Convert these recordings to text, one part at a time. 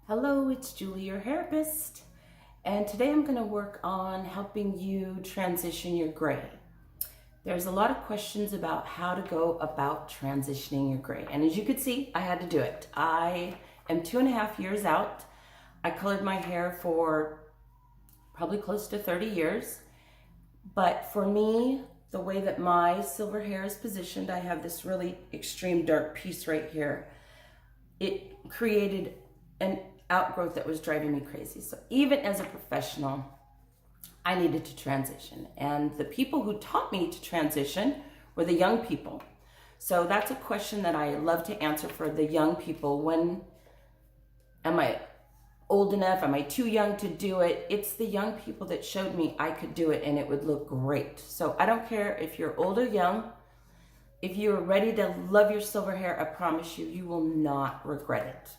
Hello, it's Julie, your Hairapist, and today I'm going to work on helping you transition your gray. There's a lot of questions about how to go about transitioning your gray, and as you can see, I had to do it. I am 2.5 years out. I colored my hair for probably close to 30 years, but for me, the way that my silver hair is positioned, I have this really extreme dark piece right here. It created an outgrowth that was driving me crazy. So even as a professional, I needed to transition. And the people who taught me to transition were the young people. So that's a question that I love to answer for the young people. When am I old enough? Am I too young to do it? It's the young people that showed me I could do it and it would look great. So I don't care if you're old or young. If you're ready to love your silver hair, I promise you, you will not regret it.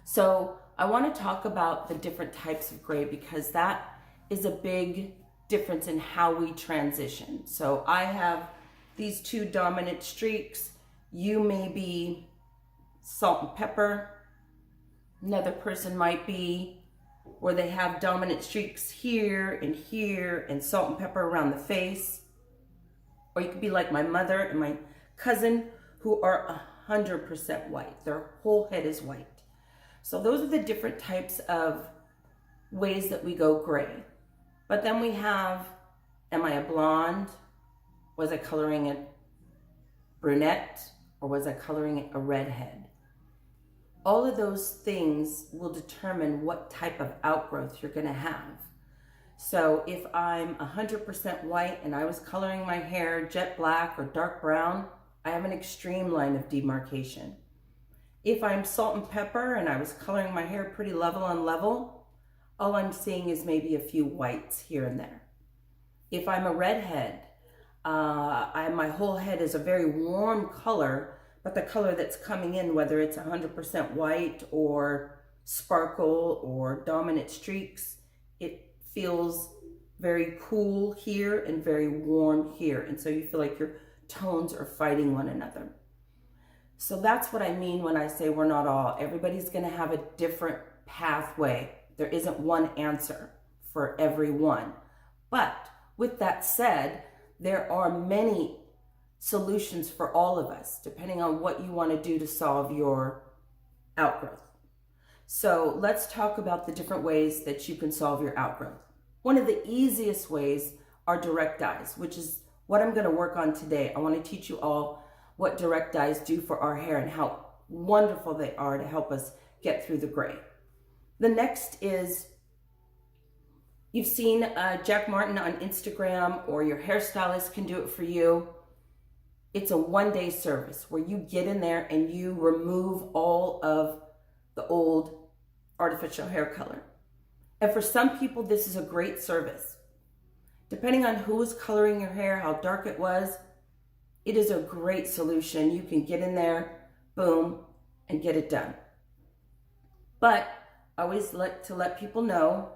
So I want to talk about the different types of gray because that is a big difference in how we transition. So I have these two dominant streaks. You may be salt and pepper. Another person might be where they have dominant streaks here and salt and pepper around the face. Or you could be like my mother and my cousin who are 100% white. Their whole head is white. So those are the different types of ways that we go gray. But then we have, am I a blonde? Was I coloring it brunette? Or was I coloring it a redhead? All of those things will determine what type of outgrowth you're gonna have. So if I'm 100% white and I was coloring my hair jet black or dark brown, I have an extreme line of demarcation. If I'm salt and pepper and I was coloring my hair pretty level on level, all I'm seeing is maybe a few whites here and there. If I'm a redhead, my whole head is a very warm color, but the color that's coming in, whether it's 100% white or sparkle or dominant streaks, it feels very cool here and very warm here. And so you feel like your tones are fighting one another. So that's what I mean when I say we're not all. Everybody's going to have a different pathway. There isn't one answer for everyone. But with that said, there are many solutions for all of us, depending on what you want to do to solve your outgrowth. So let's talk about the different ways that you can solve your outgrowth. One of the easiest ways are direct dyes, which is what I'm going to work on today. I want to teach you all what direct dyes do for our hair and how wonderful they are to help us get through the gray. The next is, you've seen Jack Martin on Instagram, or your hairstylist can do it for you. It's a one-day service where you get in there and you remove all of the old artificial hair color. And for some people, this is a great service. Depending on who was coloring your hair, how dark it was, it is a great solution. You can get in there, boom, and get it done. But I always like to let people know,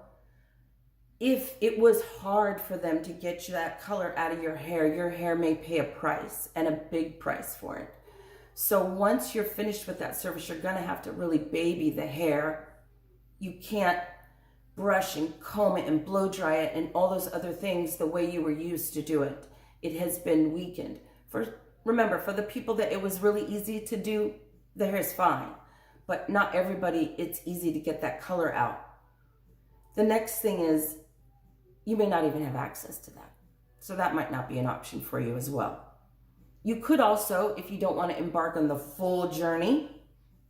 if it was hard for them to get you that color out of your hair may pay a price, and a big price for it. So once you're finished with that service, you're gonna have to really baby the hair. You can't brush and comb it and blow dry it and all those other things the way you were used to do it. It has been weakened. Remember, for the people that it was really easy to do, the hair is fine. But not everybody, it's easy to get that color out. The next thing is, you may not even have access to that. So that might not be an option for you as well. You could also, if you don't want to embark on the full journey,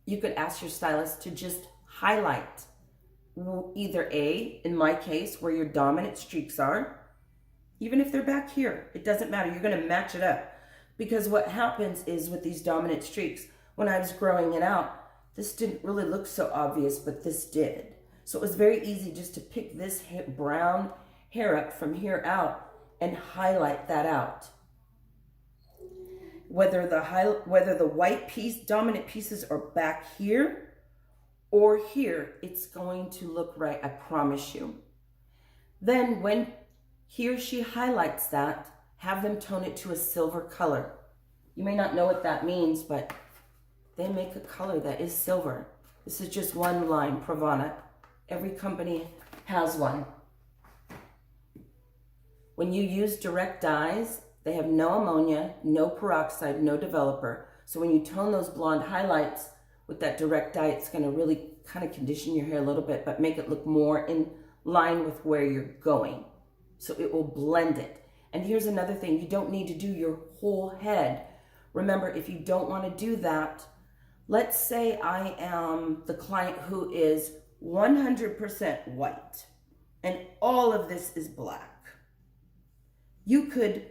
you could ask your stylist to just highlight either in my case, where your dominant streaks are, even if they're back here, it doesn't matter. You're going to match it up. Because what happens is with these dominant streaks, when I was growing it out, this didn't really look so obvious, but this did. So it was very easy just to pick this brown hair up from here out and highlight that out. Whether the white piece, dominant pieces are back here or here, it's going to look right, I promise you. Then when he or she highlights that, have them tone it to a silver color. You may not know what that means, but they make a color that is silver. This is just one line, Pravana. Every company has one. When you use direct dyes, they have no ammonia, no peroxide, no developer. So when you tone those blonde highlights with that direct dye, it's going to really kind of condition your hair a little bit, but make it look more in line with where you're going. So it will blend it. And here's another thing, you don't need to do your whole head. Remember, if you don't want to do that, let's say I am the client who is 100% white and all of this is black. You could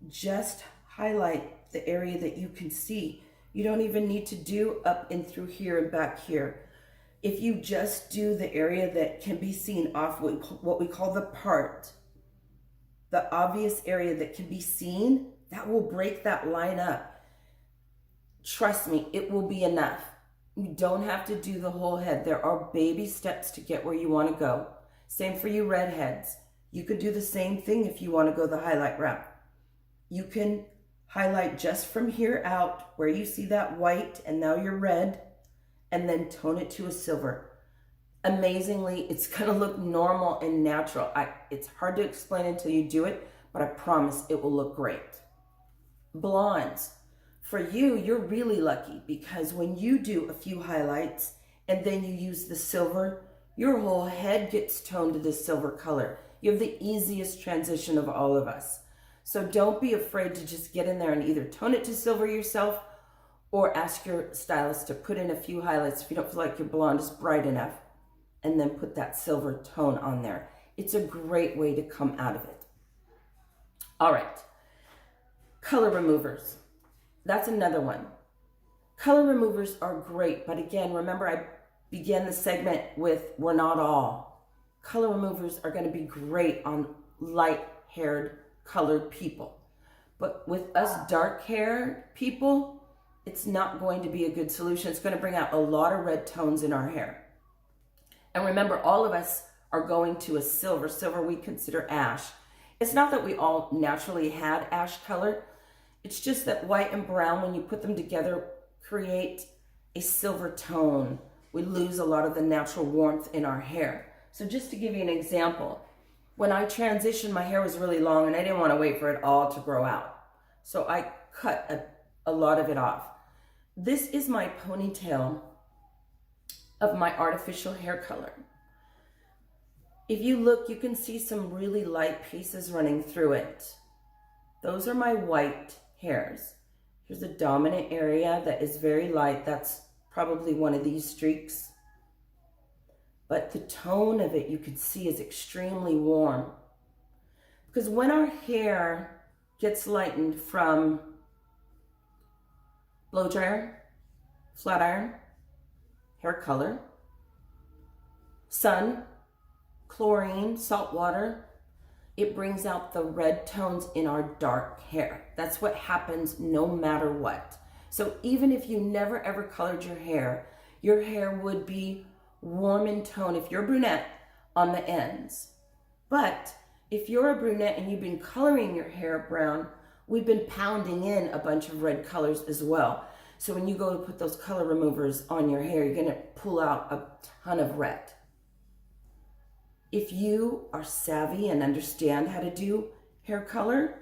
just highlight the area that you can see. You don't even need to do up and through here and back here. If you just do the area that can be seen off what we call the part, the obvious area that can be seen, that will break that line up. Trust me, it will be enough. You don't have to do the whole head. There are baby steps to get where you want to go. Same for you redheads. You could do the same thing if you want to go the highlight route. You can highlight just from here out where you see that white and now you're red, and then tone it to a silver. Amazingly, it's going to look normal and natural. It's hard to explain until you do it, but I promise it will look great. Blondes. For you, you're really lucky because when you do a few highlights and then you use the silver, your whole head gets toned to this silver color. You have the easiest transition of all of us. So don't be afraid to just get in there and either tone it to silver yourself or ask your stylist to put in a few highlights if you don't feel like your blonde is bright enough, and then put that silver tone on there. It's a great way to come out of it. All right, color removers. That's another one. Color removers are great, but again, remember I began the segment with we're not all. Color removers are going to be great on light-haired, colored people. But with us dark-haired people, it's not going to be a good solution. It's going to bring out a lot of red tones in our hair. And remember, all of us are going to a silver. Silver we consider ash. It's not that we all naturally had ash color. It's just that white and brown, when you put them together, create a silver tone. We lose a lot of the natural warmth in our hair. So just to give you an example, when I transitioned, my hair was really long and I didn't want to wait for it all to grow out. So I cut a lot of it off. This is my ponytail of my artificial hair color. If you look, you can see some really light pieces running through it. Those are my white hairs. Here's a dominant area that is very light. That's probably one of these streaks. But the tone of it, you can see, is extremely warm. Because when our hair gets lightened from blow dryer, flat iron, hair color, sun, chlorine, salt water, it brings out the red tones in our dark hair. That's what happens no matter what. So even if you never ever colored your hair would be warm in tone if you're a brunette on the ends. But if you're a brunette and you've been coloring your hair brown, we've been pounding in a bunch of red colors as well. So when you go to put those color removers on your hair, you're going to pull out a ton of red. If you are savvy and understand how to do hair color,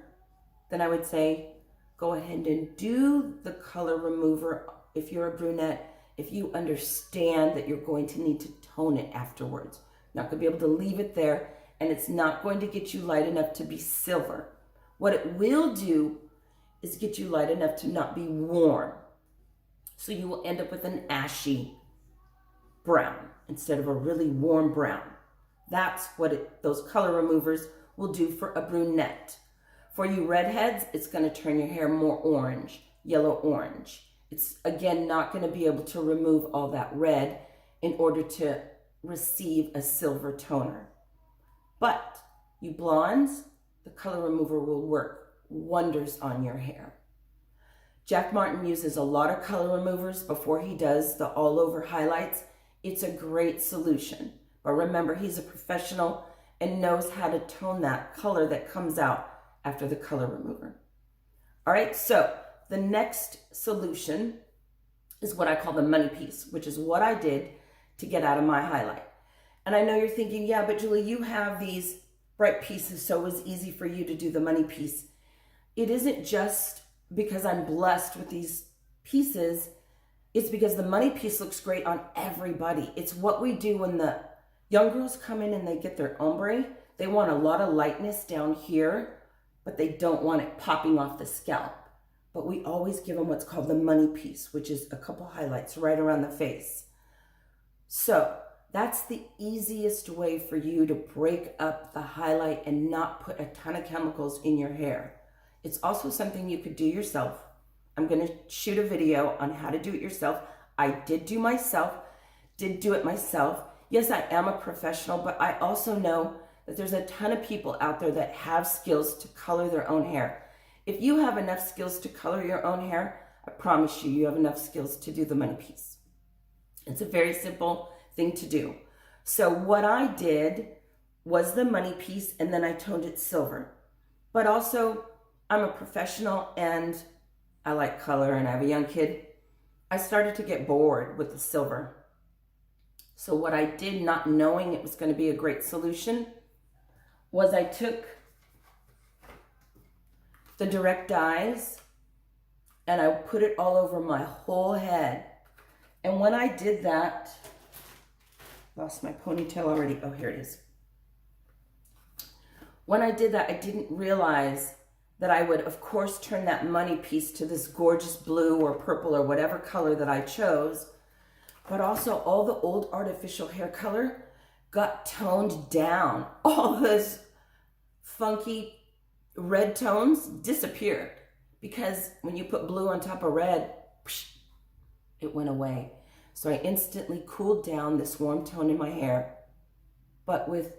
then I would say go ahead and do the color remover if you're a brunette, if you understand that you're going to need to tone it afterwards. You're not going to be able to leave it there, and it's not going to get you light enough to be silver. What it will do is get you light enough to not be warm. So you will end up with an ashy brown instead of a really warm brown. That's what those color removers will do for a brunette. For you redheads, it's going to turn your hair more orange, yellow-orange. It's, again, not going to be able to remove all that red in order to receive a silver toner. But you blondes, the color remover will work wonders on your hair. Jack Martin uses a lot of color removers before he does the all-over highlights. It's a great solution. But remember, he's a professional and knows how to tone that color that comes out after the color remover. All right, so the next solution is what I call the money piece, which is what I did to get out of my highlight. And I know you're thinking, yeah, but Julie, you have these bright pieces, so it was easy for you to do the money piece. It isn't just because I'm blessed with these pieces. It's because the money piece looks great on everybody. It's what we do when the young girls come in and they get their ombre. They want a lot of lightness down here, but they don't want it popping off the scalp. But we always give them what's called the money piece, which is a couple highlights right around the face. So that's the easiest way for you to break up the highlight and not put a ton of chemicals in your hair. It's also something you could do yourself. I'm going to shoot a video on how to do it yourself. I did do it myself. Yes, I am a professional, but I also know that there's a ton of people out there that have skills to color their own hair. If you have enough skills to color your own hair, I promise you, you have enough skills to do the money piece. It's a very simple thing to do. So what I did was the money piece, and then I toned it silver. But also, I'm a professional and I like color, and I have a young kid. I started to get bored with the silver. So what I did, not knowing it was going to be a great solution, was I took the direct dyes and I put it all over my whole head. And when I did that, lost my ponytail already. Oh, here it is. When I did that, I didn't realize that I would, of course, turn that money piece to this gorgeous blue or purple or whatever color that I chose. But also all the old artificial hair color got toned down. All those funky red tones disappeared because when you put blue on top of red, it went away. So I instantly cooled down this warm tone in my hair, but with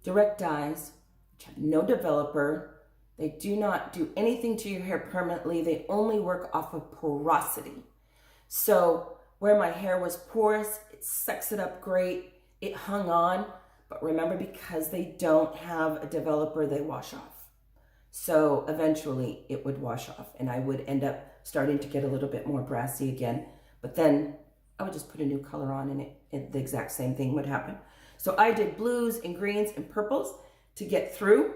direct dyes, which have no developer. They do not do anything to your hair permanently. They only work off of porosity. So where my hair was porous, it sucks it up great. It hung on, but remember, because they don't have a developer, they wash off. So eventually it would wash off and I would end up starting to get a little bit more brassy again. But then I would just put a new color on and the exact same thing would happen. So I did blues and greens and purples to get through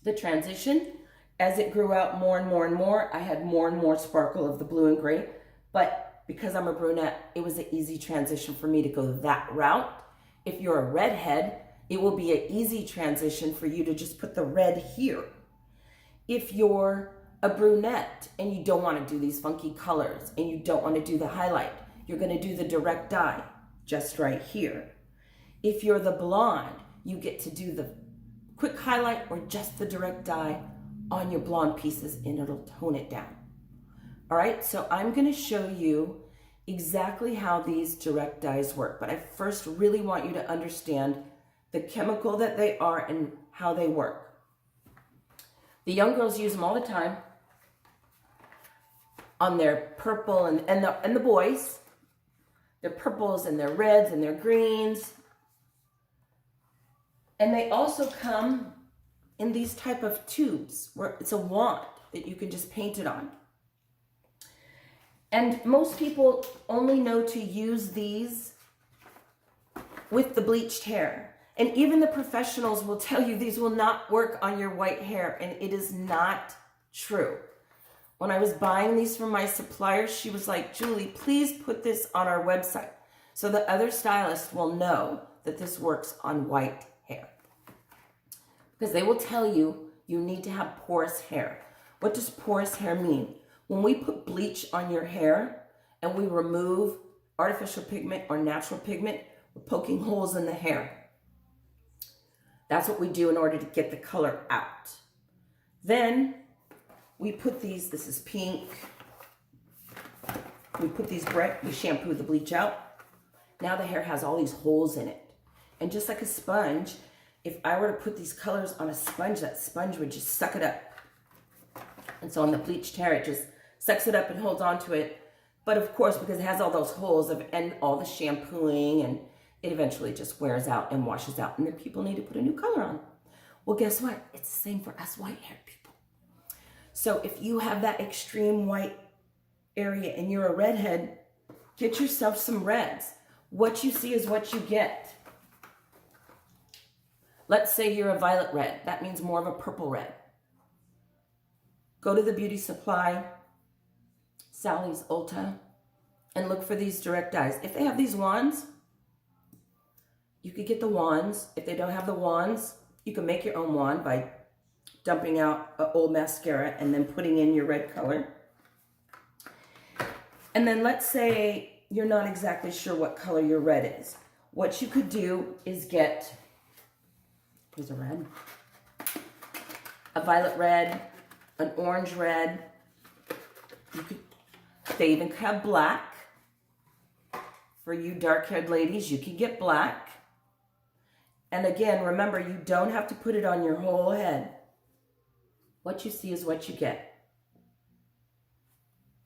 the transition. As it grew out more and more and more, I had more and more sparkle of the blue and gray. But because I'm a brunette, it was an easy transition for me to go that route. If you're a redhead, it will be an easy transition for you to just put the red here. If you're a brunette and you don't want to do these funky colors and you don't want to do the highlight, you're going to do the direct dye just right here. If you're the blonde, you get to do the quick highlight or just the direct dye on your blonde pieces and it'll tone it down. All right, so I'm going to show you exactly how these direct dyes work, but I first really want you to understand the chemical that they are and how they work. The young girls use them all the time on their purple and the boys, their purples and their reds and their greens. And they also come in these type of tubes where it's a wand that you can just paint it on. And most people only know to use these with the bleached hair. And even the professionals will tell you these will not work on your white hair, and it is not true. When I was buying these from my supplier, she was like, Julie, please put this on our website so that other stylists will know that this works on white hair. Because they will tell you you need to have porous hair. What does porous hair mean? When we put bleach on your hair and we remove artificial pigment or natural pigment, we're poking holes in the hair. That's what we do in order to get the color out. Then we put these, this is pink. We put these bright, we shampoo the bleach out. Now the hair has all these holes in it. And just like a sponge, if I were to put these colors on a sponge, that sponge would just suck it up. And so on the bleached hair, it just sucks it up and holds on to it. But of course, because it has all those holes and all the shampooing, and it eventually just wears out and washes out. And then people need to put a new color on. Well, guess what? It's the same for us white haired people. So if you have that extreme white area and you're a redhead, get yourself some reds. What you see is what you get. Let's say you're a violet red. That means more of a purple red. Go to the beauty supply, Sally's, Ulta, and look for these direct dyes. If they have these wands, you could get the wands. If they don't have the wands, you can make your own wand by dumping out an old mascara and then putting in your red color. And then let's say you're not exactly sure what color your red is. What you could do is get, here's a red, a violet red, an orange red. They even have black. For you dark-haired ladies, you can get black. And again, remember, you don't have to put it on your whole head. What you see is what you get.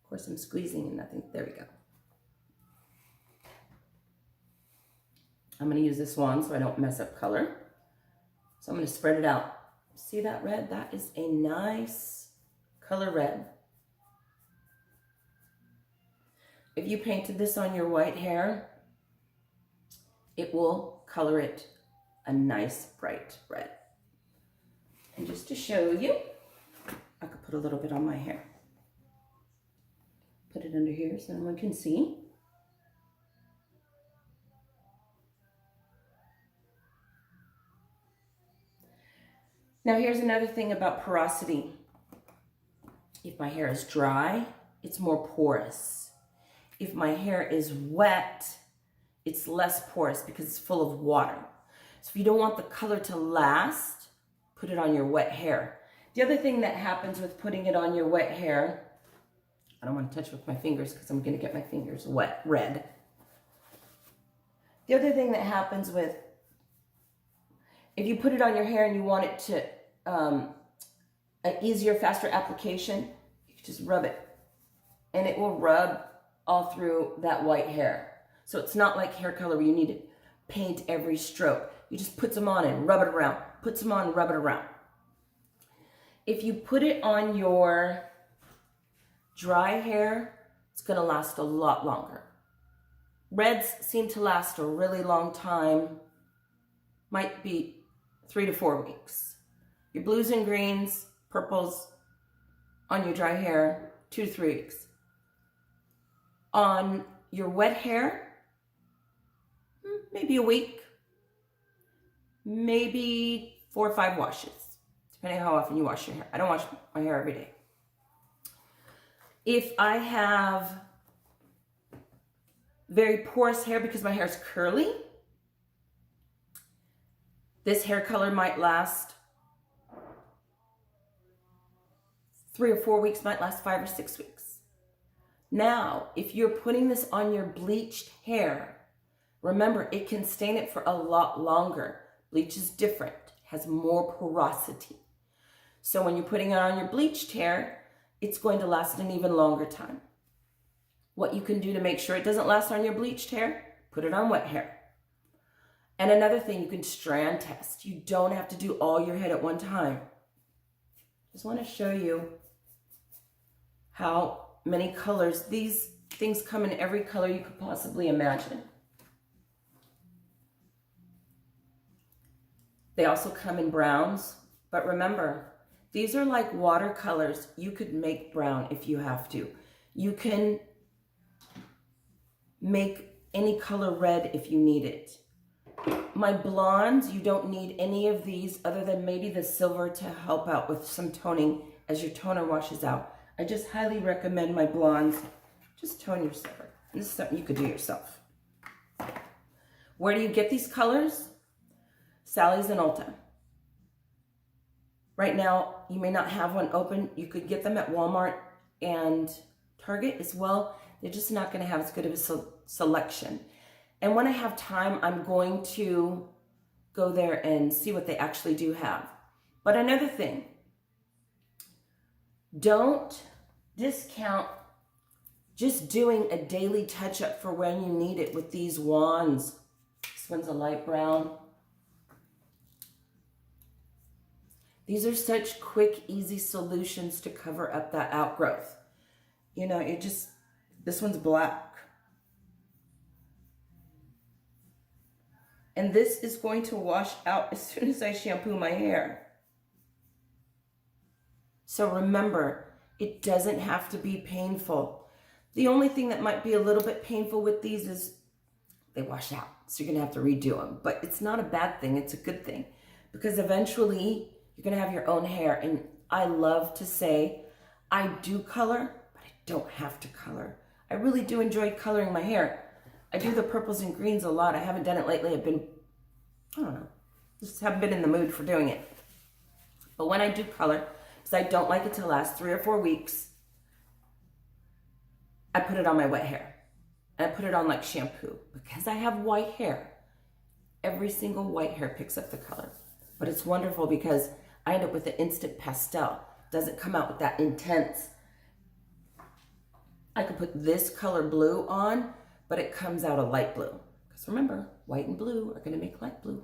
Of course, I'm squeezing and nothing. There we go. I'm going to use this wand so I don't mess up color. So I'm going to spread it out. See that red? That is a nice color red. If you painted this on your white hair, it will color it a nice bright red. And just to show you, I could put a little bit on my hair. Put it under here so no one can see. Now here's another thing about porosity. If my hair is dry, it's more porous. If my hair is wet, it's less porous because it's full of water. So if you don't want the color to last, put it on your wet hair. The other thing that happens with putting it on your wet hair, I don't want to touch it with my fingers because I'm going to get my fingers wet, red. The other thing that happens with, if you put it on your hair and you want it to, an easier, faster application, you can just rub it. And it will rub all through that white hair. So it's not like hair color where you need to paint every stroke. You just put some on and rub it around. Put some on and rub it around. If you put it on your dry hair, it's going to last a lot longer. Reds seem to last a really long time. Might be 3 to 4 weeks. Your blues and greens, purples on your dry hair, 2 to 3 weeks. On your wet hair, maybe a week, maybe 4 or 5 washes, depending on how often you wash your hair. I don't wash my hair every day. If I have very porous hair because my hair is curly, this hair color might last 3 or 4 weeks, might last 5 or 6 weeks. Now, if you're putting this on your bleached hair, remember, it can stain it for a lot longer. Bleach is different, has more porosity. So when you're putting it on your bleached hair, it's going to last an even longer time. What you can do to make sure it doesn't last on your bleached hair, put it on wet hair. And another thing, you can strand test. You don't have to do all your head at one time. Just want to show you how many colors. These things come in every color you could possibly imagine. They also come in browns, but remember, these are like watercolors. You could make brown if you have to. You can make any color red if you need it. My blondes, you don't need any of these other than maybe the silver to help out with some toning as your toner washes out. I just highly recommend my blondes. Just tone your silver. And this is something you could do yourself. Where do you get these colors? Sally's and Ulta. Right now, you may not have one open. You could get them at Walmart and Target as well. They're just not going to have as good of a selection. And when I have time, I'm going to go there and see what they actually do have. But another thing, don't discount just doing a daily touch-up for when you need it with these wands. This one's a light brown. These are such quick, easy solutions to cover up that outgrowth. You know, This one's black. And this is going to wash out as soon as I shampoo my hair. So remember, it doesn't have to be painful. The only thing that might be a little bit painful with these is they wash out. So you're gonna have to redo them. But it's not a bad thing, it's a good thing. Because eventually you're gonna have your own hair. And I love to say, I do color, but I don't have to color. I really do enjoy coloring my hair. I do the purples and greens a lot. I haven't done it lately. I don't know, just haven't been in the mood for doing it. But when I do color, because I don't like it to last 3 or 4 weeks, I put it on my wet hair. And I put it on like shampoo. Because I have white hair, every single white hair picks up the color. But it's wonderful because I end up with an instant pastel. It doesn't come out with that intense. I could put this color blue on, but it comes out a light blue. Because remember, white and blue are going to make light blue.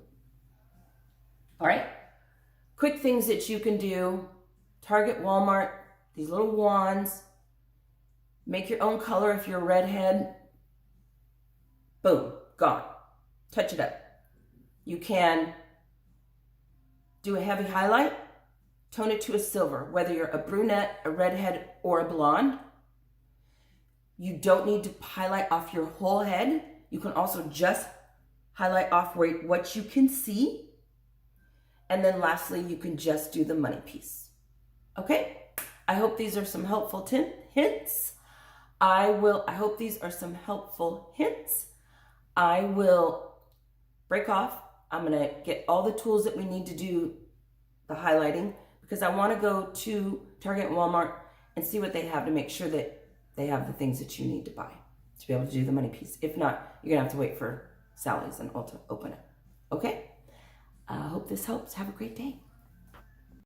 All right. Quick things that you can do. Target, Walmart, these little wands. Make your own color if you're a redhead. Boom, gone. Touch it up. You can do a heavy highlight, tone it to a silver, whether you're a brunette, a redhead, or a blonde. You don't need to highlight off your whole head. You can also just highlight off what you can see. And then lastly, you can just do the money piece. Okay? I hope these are some helpful hints. I hope these are some helpful hints. I will break off. I'm gonna get all the tools that we need to do the highlighting because I wanna go to Target and Walmart and see what they have to make sure that they have the things that you need to buy to be able to do the money piece. If not, you're gonna have to wait for Sally's and Ulta open it. Okay? I hope this helps. Have a great day.